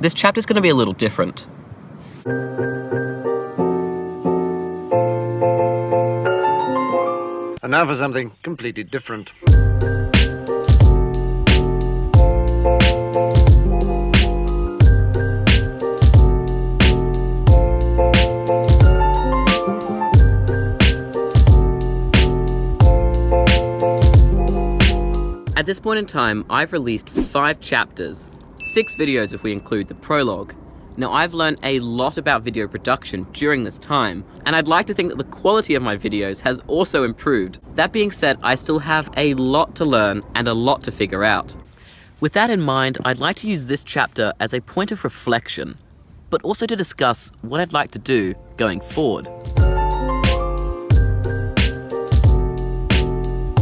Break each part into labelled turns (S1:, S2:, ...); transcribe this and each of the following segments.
S1: this chapter's going to be a little different.
S2: And now for something completely different.
S1: At this point in time, I've released 5 chapters, 6 videos if we include the prologue. Now, I've learned a lot about video production during this time, and I'd like to think that the quality of my videos has also improved. That being said, I still have a lot to learn and a lot to figure out. With that in mind, I'd like to use this chapter as a point of reflection, but also to discuss what I'd like to do going forward.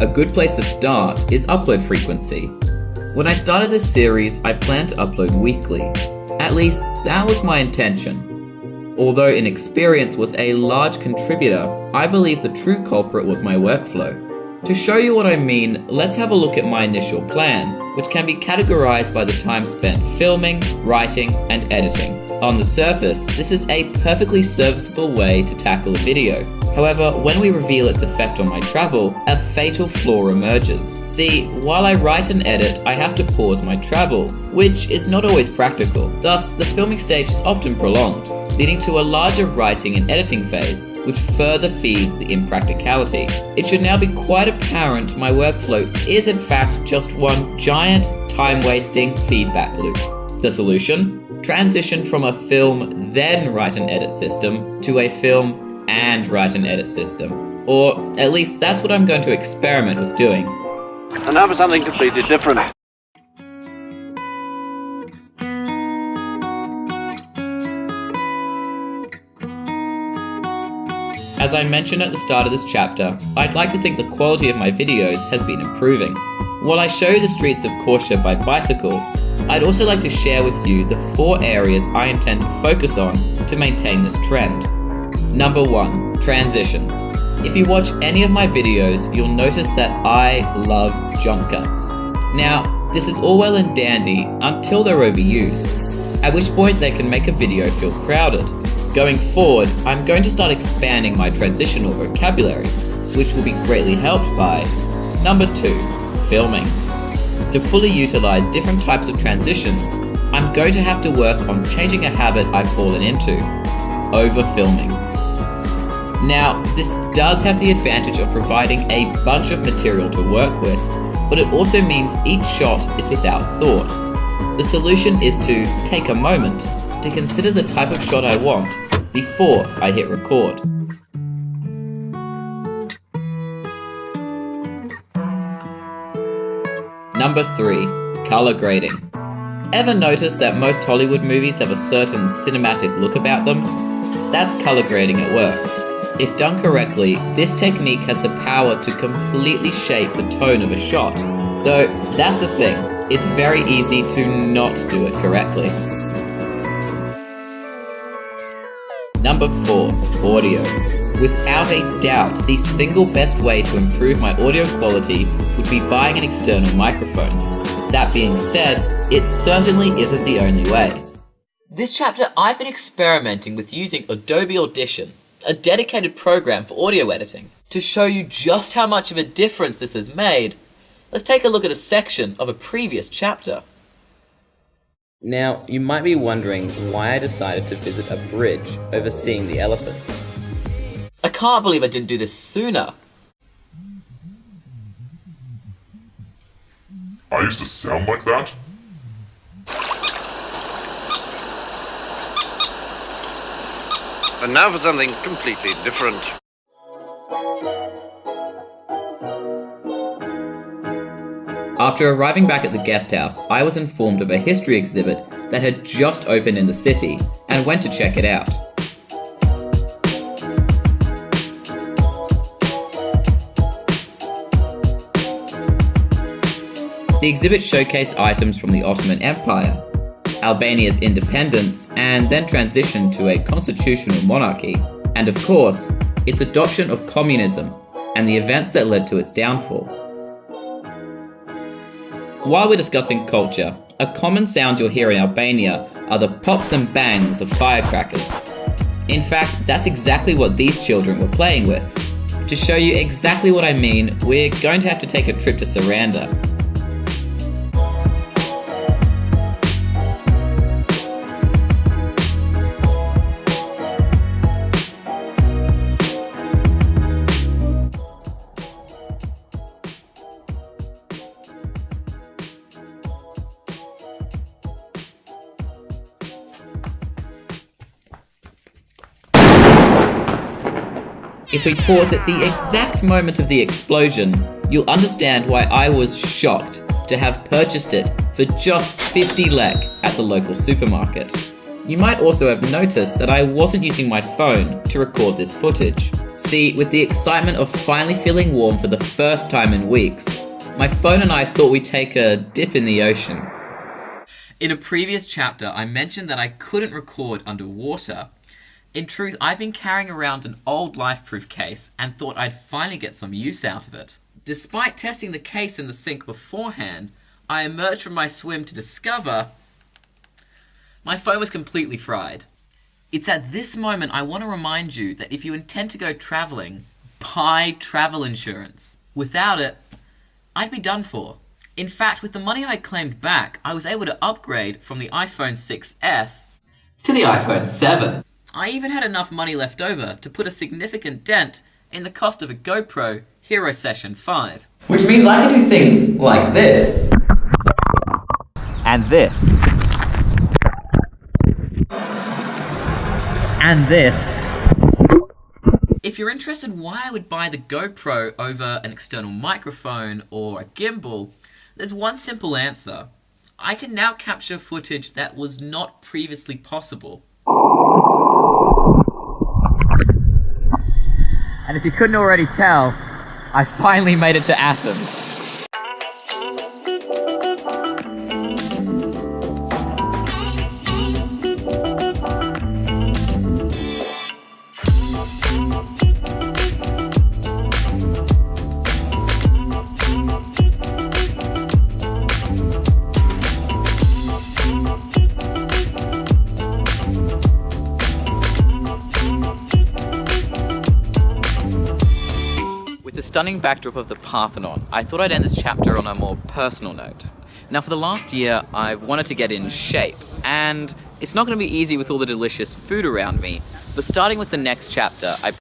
S1: A good place to start is upload frequency. When I started this series, I planned to upload weekly. At least, that was my intention. Although inexperience was a large contributor, I believe the true culprit was my workflow. To show you what I mean, let's have a look at my initial plan, which can be categorized by the time spent filming, writing, and editing. On the surface, this is a perfectly serviceable way to tackle a video. However, when we reveal its effect on my travel, a fatal flaw emerges. See, while I write and edit, I have to pause my travel, which is not always practical. Thus, the filming stage is often prolonged, leading to a larger writing and editing phase, which further feeds the impracticality. It should now be quite apparent my workflow is in fact just one giant, time-wasting feedback loop. The solution? Transition from a film then write and edit system to a film and write and edit system. Or at least that's what I'm going to experiment with doing.
S2: And now for something completely different.
S1: As I mentioned at the start of this chapter, I'd like to think the quality of my videos has been improving. While I show you the streets of Corsia by bicycle, I'd also like to share with you the 4 areas I intend to focus on to maintain this trend. Number 1, transitions. If you watch any of my videos, you'll notice that I love jump cuts. Now, this is all well and dandy until they're overused, at which point they can make a video feel crowded. Going forward, I'm going to start expanding my transitional vocabulary, which will be greatly helped by Number 2, filming. To fully utilize different types of transitions, I'm going to have to work on changing a habit I've fallen into, over-filming. Now, this does have the advantage of providing a bunch of material to work with, but it also means each shot is without thought. The solution is to take a moment to consider the type of shot I want before I hit record. Number 3, color grading. Ever notice that most Hollywood movies have a certain cinematic look about them? That's color grading at work. If done correctly, this technique has the power to completely shape the tone of a shot. Though, that's the thing, it's very easy to not do it correctly. Number 4, audio. Without a doubt, the single best way to improve my audio quality would be buying an external microphone. That being said, it certainly isn't the only way. This chapter, I've been experimenting with using Adobe Audition, a dedicated program for audio editing. To show you just how much of a difference this has made, let's take a look at a section of a previous chapter. Now, you might be wondering why I decided to visit a bridge overseeing the elephants. I can't believe I didn't do this sooner.
S3: I used to sound like that?
S2: And now for something completely different.
S1: After arriving back at the guest house, I was informed of a history exhibit that had just opened in the city and went to check it out. The exhibit showcased items from the Ottoman Empire, Albania's independence, and then transition to a constitutional monarchy, and of course, its adoption of communism and the events that led to its downfall. While we're discussing culture, A common sound you'll hear in Albania are the pops and bangs of firecrackers. In fact, that's exactly what these children were playing with. To show you exactly what I mean, we're going to have to take a trip to Saranda. If we pause at the exact moment of the explosion, you'll understand why I was shocked to have purchased it for just 50 lek at the local supermarket. You might also have noticed that I wasn't using my phone to record this footage. See, with the excitement of finally feeling warm for the first time in weeks, my phone and I thought we'd take a dip in the ocean. In a previous chapter, I mentioned that I couldn't record underwater. In truth, I've been carrying around an old LifeProof case and thought I'd finally get some use out of it. Despite testing the case in the sink beforehand, I emerged from my swim to discover my phone was completely fried. It's at this moment I want to remind you that if you intend to go traveling, buy travel insurance. Without it, I'd be done for. In fact, with the money I claimed back, I was able to upgrade from the iPhone 6S to the iPhone 7. I even had enough money left over to put a significant dent in the cost of a GoPro Hero Session 5. Which means I can do things like this. And this. And this. If you're interested why I would buy the GoPro over an external microphone or a gimbal, there's one simple answer. I can now capture footage that was not previously possible. And if you couldn't already tell, I finally made it to Athens. The stunning backdrop of the Parthenon, I thought I'd end this chapter on a more personal note. Now, for the last year, I've wanted to get in shape, and it's not going to be easy with all the delicious food around me, but starting with the next chapter, I